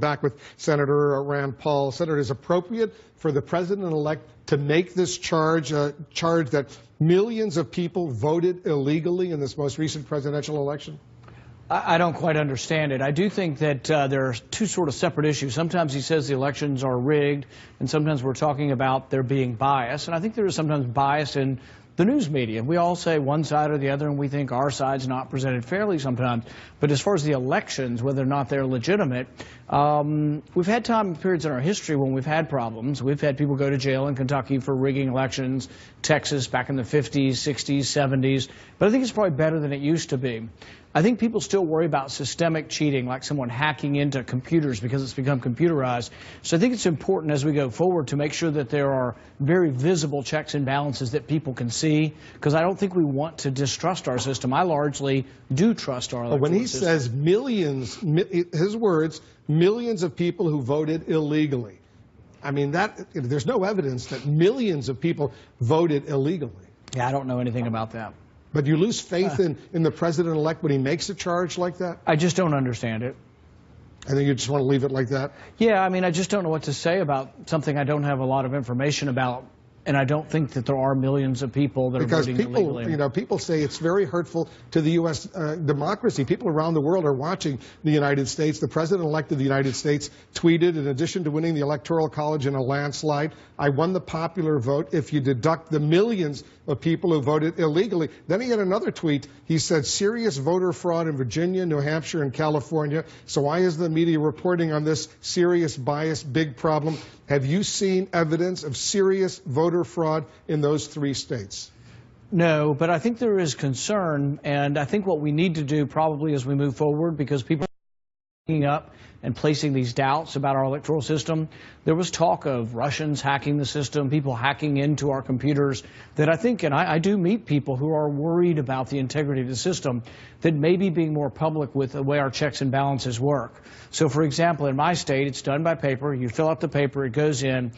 Back with Senator Rand Paul. Senator, is it appropriate for the president-elect to make this charge that millions of people voted illegally in this most recent presidential election? I don't quite understand it. I do think that there are two sort of separate issues. Sometimes he says the elections are rigged, and sometimes we're talking about there being bias. And I think there is sometimes bias in the news media. We all say one side or the other, and we think our side's not presented fairly sometimes. But as far as the elections, whether or not they're legitimate, we've had time periods in our history when we've had problems. We've had people go to jail in Kentucky for rigging elections, Texas back in the 50s, 60s, 70s. But I think it's probably better than it used to be. I think people still worry about systemic cheating, like someone hacking into computers because it's become computerized. So I think it's important as we go forward to make sure that there are very visible checks and balances that people can see, because I don't think we want to distrust our system. I largely do trust our electoral system. When he says millions, his words, millions of people who voted illegally. I mean, there's no evidence that millions of people voted illegally. Yeah, I don't know anything about that. But you lose faith in the president-elect when he makes a charge like that? I just don't understand it. And then you just want to leave it like that? Yeah, I mean, I just don't know what to say about something I don't have a lot of information about. And I don't think that there are millions of people that are voting illegally. Because people say it's very hurtful to the U.S. Democracy. People around the world are watching the United States. The president-elect of the United States tweeted, in addition to winning the Electoral College in a landslide, I won the popular vote if you deduct the millions of people who voted illegally. Then he had another tweet. He said, serious voter fraud in Virginia, New Hampshire, and California. So why is the media reporting on this serious bias, big problem? Have you seen evidence of serious voter fraud in those 3 states? No, but I think there is concern, and I think what we need to do probably as we move forward, because people are picking up and placing these doubts about our electoral system. There was talk of Russians hacking the system, people hacking into our computers, that I think, and I do meet people who are worried about the integrity of the system, that maybe being more public with the way our checks and balances work. So, for example, in my state, it's done by paper. You fill out the paper, it goes in.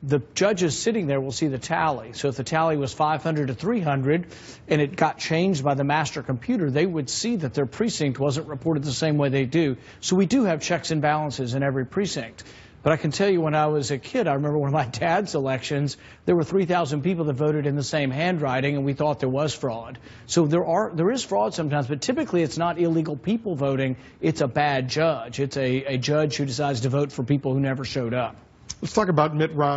The judges sitting there will see the tally. So if the tally was 500 to 300 and it got changed by the master computer, they would see that their precinct wasn't reported the same way they do. So we do have checks and balances in every precinct. But I can tell you, when I was a kid, I remember one of my dad's elections, there were 3,000 people that voted in the same handwriting, and we thought there was fraud. So there is fraud sometimes, but typically it's not illegal people voting. It's a bad judge. It's a judge who decides to vote for people who never showed up. Let's talk about Mitt Romney.